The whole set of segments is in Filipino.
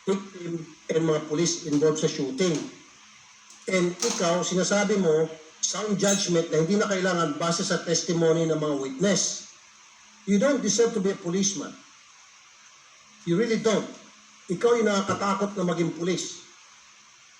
victim and mga police involved sa shooting. And ikaw, sinasabi mo, sound judgment na hindi na kailangan base sa testimony ng mga witness. You don't deserve to be a policeman. You really don't. Ikaw yung nakakatakot na maging pulis.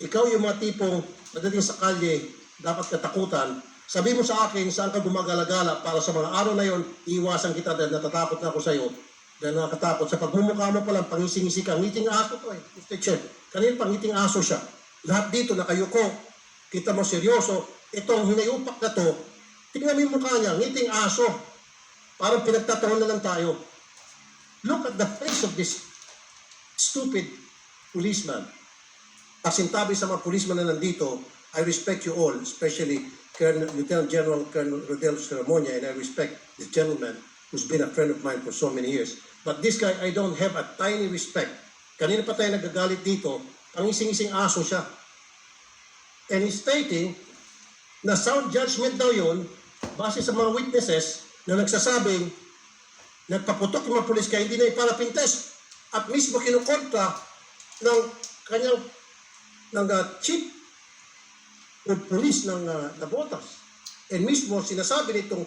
Ikaw yung mga tipong pagdating sa kalye, dapat katakutan. Sabi mo sa akin, saan ka gumagala-gala para sa mga araw na yon, iwasan kita dahil natatakot na ako sa iyo. Dahil nakakatakot. Sa pagmumukha mo pa lang, pangising-isi ka. Ngiting aso to Mr. Chair. Kanina pangiting aso siya. Lahat dito nakayuko. Kita mo seryoso. Itong hinayupak na to, tingnan mo yung mukha niya, ngiting aso. Parang pinagtataon na lang tayo. Look at the face of this stupid policeman. Pasintabi sa mga policeman na nandito, I respect you all, especially Lieutenant General Colonel Rodel Saramonia, and I respect this gentleman who's been a friend of mine for so many years. But this guy, I don't have a tiny respect. Kanina pa tayo nagagalit dito, pangising-ising aso siya. And he's stating na sound judgment daw yun, base sa mga witnesses na nagsasabing, nagpaputok yung mga pulis kaya hindi na iparapintes. At mismo kinukontra ng kanyang chief of police ng Navotas. And mismo sinasabi nitong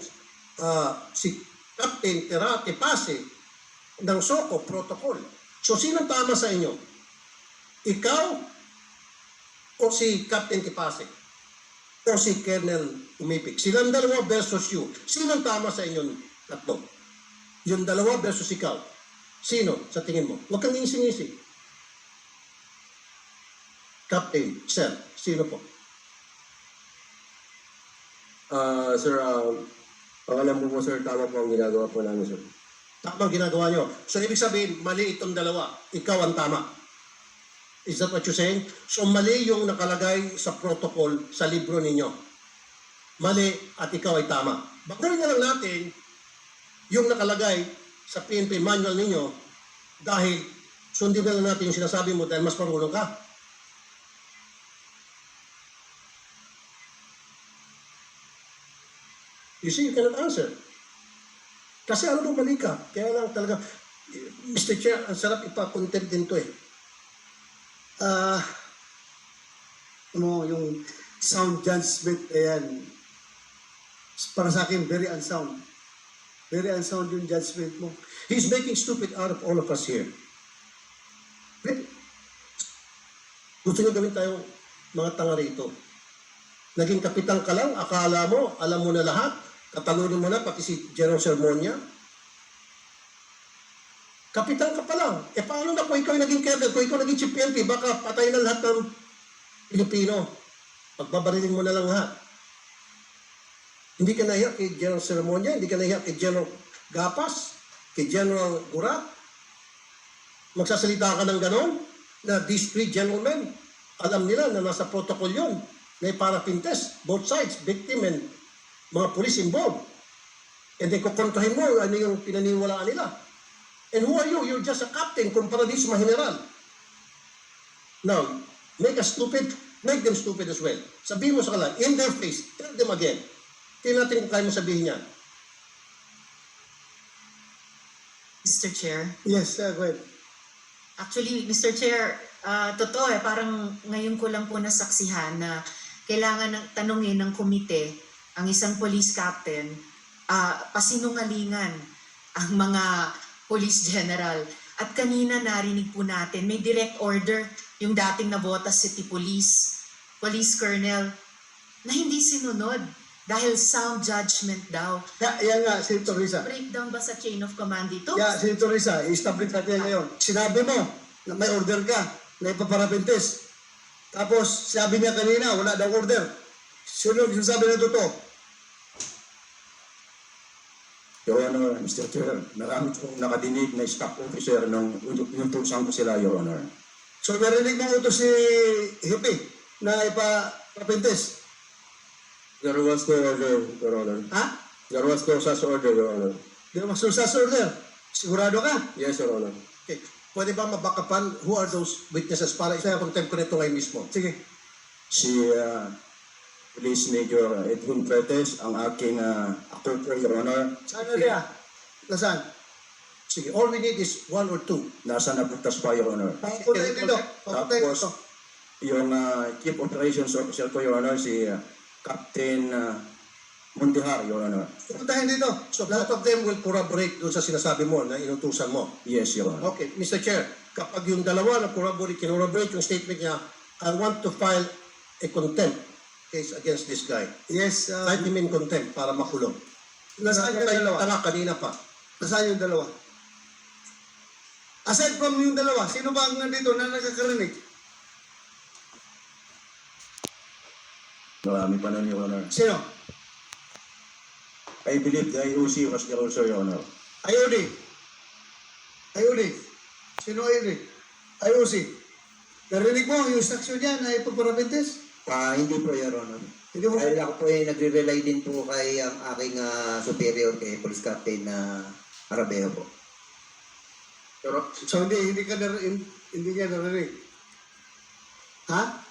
si Captain Terate Pase ng SOCO protocol. So sino tama sa inyo? Ikaw o si Captain Tipase? O si Colonel Umipik? Silang dalawa versus you. Sino tama sa inyo tatlo? Yung dalawa versus ikaw. Sino sa tingin mo? Huwag kang ising-ising. Captain, sir, sino po? Sir, ang alam mo po, sir, tama po ang ginagawa po namin, sir. Tama ang ginagawa nyo. So, ibig sabihin, mali itong dalawa. Ikaw ang tama. Is that what you're saying? So, mali yung nakalagay sa protocol sa libro ninyo. Mali at ikaw ay tama. Baguhin na lang natin yung nakalagay sa PNP manual ninyo dahil sundin na lang natin yung sinasabi mo dahil mas marunong ka. You see, you cannot answer. Kasi ano mo mali ka? Kaya lang talaga, Mr. Chair, ang sarap ipa-content din to Yung sound judgment, ayan, para sa akin, very unsound. Very unsound yung judgment mo. He's making stupid out of all of us here. Gusto nyo gawin tayong mga tanga rito. Naging kapitan ka lang, akala mo, alam mo na lahat, katalunin mo na, pati si General Sermonia. Kapitan ka pa lang. E paano na kung ikaw yung naging colonel, kung ikaw naging chief PNP, baka patay na lahat ng Pilipino. Pagbabarilin mo na lang lahat. Hindi ka nahiya kay General Sermonia, hindi ka nahiya kay General Gapas, kay General Gurat. Magsasalita ka ng ganon, na these three gentlemen, alam nila na nasa protocol yun, na iparapintes, both sides, victim and mga police involved. And then kukontrahin mo ano yung pinaniwalaan nila. And who are you? You're just a captain kumpara din sa mga general. Now, make them stupid as well. Sabihin mo sa kanila, in their face, tell them again. Tingnan natin kung kaya mo sabihin yan. Mr. Chair. Yes, go ahead. Actually, Mr. Chair, totoo parang ngayon ko lang po nasaksihan na kailangan tanungin ng komite ang isang police captain, pasinungalingan ang mga police general. At kanina narinig po natin, may direct order yung dating Navotas City Police Colonel na hindi sinunod dahil sound judgment daw. Yan nga, Senator Risa. Breakdown ba sa chain of command ito? Yeah, Senator Risa, i-establish natin ngayon. Sinabi mo na may order ka na ipaparapintes. Tapos, sabi niya kanina, wala daw order. Sino yung sabi na totoo? Your Honor, Mr. Chair, marami kong nakadinig na staff officer nung inutusan ko sila, Your Honor. So, narinig mo utos si Hippie na ipaparapintes. There was no order, Your Honor. Ha? There was no such order, Your Honor. Di ba masusas order? Sigurado ka? Yes, Your Honor. Okay. Pwede ba mabakapan who are those witnesses para isa-contempt ko nito ngayon mismo? Sige. Si Police Major Edwin Pretes, ang aking ako po, Your Honor. Saan na niya? Nasaan? Si Sige, all we need is 1 or 2. Nasa nabugtas pa, Your Honor. Papuntahin dito. Papuntahin Tapos, dito. yung Chief Operations Officer ko, Your Honor, si Captain Mundihar, Your Honor. Papuntahin dito. So both of them will corroborate doon sa sinasabi mo na inutusan mo. Yes, Your Honor. Okay, Mr. Chair, kapag yung dalawa na corroborate yung statement niya, I want to file a contempt case against this guy. Yes. Kahit him in contempt para makulong. Nasaan yung dalawa? Tanga kanina pa. Nasaan yung dalawa? Aside from yung dalawa, sino ba ang nandito na nakakarinig? Marami pa nun, Your Honor. Sino? I believe the IOC was there also, Your Honor. IOD. IOD. Sino IOD? IOC. Narinig mo yung instruction niya na ipaparapentes? Hindi po, Your Honor. Hindi mo Dahil ako po ay nagre-rely din po kay ang aking superior kay Police Captain na Arabeo po. Pero, so hindi niya narinig. Ha?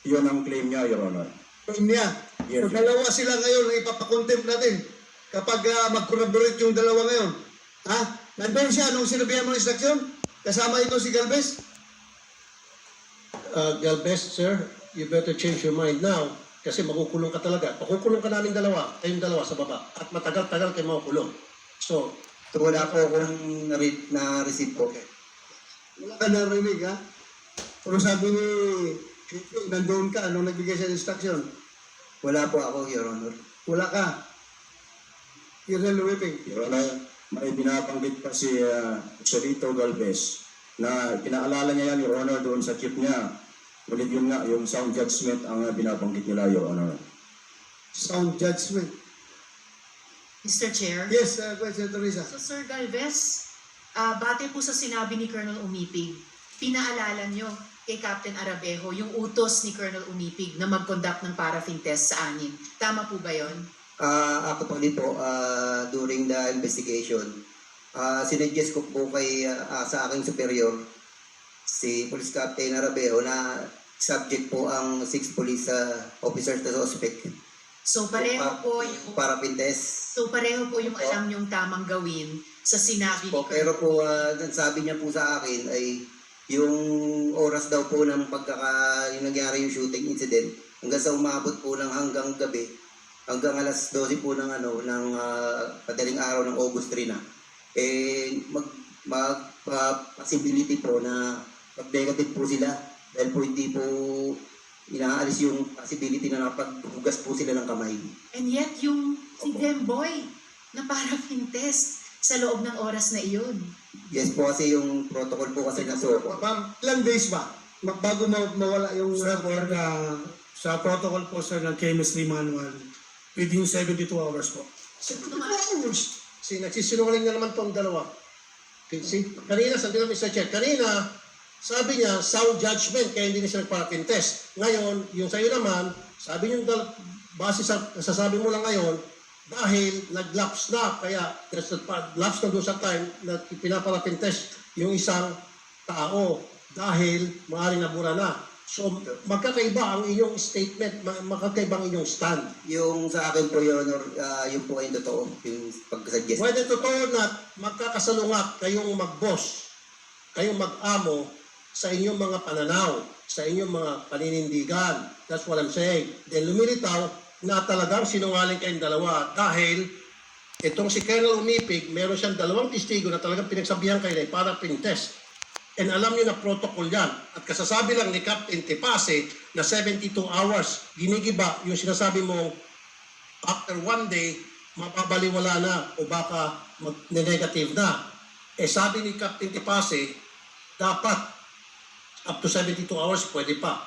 Yun ang claim niya, Your Honor. Claim niya. Yes, So dalawa sila ngayon na ipapakontempt natin kapag mag-corroborate yung dalawa ngayon. Ha? Nandun siya nung sinabihan mo ng instruction? Kasama ito si Galvez? Galvez, sir, you better change your mind now kasi makukulong ka talaga. Pakukulong ka namin dalawa, kayong dalawa sa baba. At matagal-tagal kayo makukulong. So, So wala po akong na-receive po. Wala ka narinig, ha? Pero sabi ni Chico, nandun ka nung nagbigay siya ng instruction. Wala po ako, Your Honor. Wala ka. Colonel Whipping. Your Honor, may binabanggit pa si Solito Galvez na pinaalala niya yan, Your Honor, doon sa chief niya. Ulit yun nga, yung sound judgment ang binabanggit nila, Your Honor. Sound judgment. Mr. Chair? Yes, Question Teresa. So, Sir Galvez, bate po sa sinabi ni Colonel Umipig, pinaalala nyo kay Captain Arabejo yung utos ni Colonel Umipig na mag-conduct ng paraffin test sa anin. Tama po ba yon? Ako po din po, during the investigation, sinuggest ko po kay, sa aking superior, si Police Captain Arabeo na subject po ang 6 police officers na suspect. So pareho po yung alam nyong tamang gawin sa sinabi ni Po, Colonel. pero po, ang sabi niya po sa akin ay yung oras daw po ng yung nangyari yung shooting incident hanggang sa umabot po ng hanggang gabi, hanggang alas 12 po ng padaling araw ng August 3 na. Possibility po na mag-negative po sila dahil po hindi po inaalis yung possibility na nakapaghugas po sila ng kamay. And yet yung si Demboy na paraffin test sa loob ng oras na iyon. Yes po, kasi yung protocol po kasi na so. Ma'am, ilang days ba? Bago mawala yung... Sa protocol po sir ng chemistry manual, within 72 hours po. Nagsisinungaling na naman tong dalawa. Okay, see? Kanina, sandali Mr. Chair, kanina, sabi niya, sound judgment, kaya hindi na siya nagpa-paraffin test. Ngayon, yung sa'yo naman, sabi niyo, base sa sasabi mo lang ngayon, dahil nag-lapse na, kaya lapse na doon sa time na pinaparaffin test yung isang tao dahil maaaring nabura na. So, magkakaiba ang inyong statement, magkakaiba ang inyong stand. Yung sa akin po, Your Honor, yung po ay totoo, yung pag-suggest. Whether totoo na magkakasalungat kayong mag-boss, kayong mag-amo sa inyong mga pananaw, sa inyong mga paninindigan. That's what I'm saying. Then lumilitaw na talagang sinungaling kayong dalawa dahil itong si Colonel Umipig, meron siyang 2 testigo na talagang pinagsabihan kayo na para pin-test. And alam niyo na protocol yan. At kasasabi lang ni Captain Tepase na 72 hours, ginigiba yung sinasabi mo after 1 day, mapabaliwala na o baka mag-negative na. Sabi ni Captain Tepase, dapat up to 72 hours, pwede pa.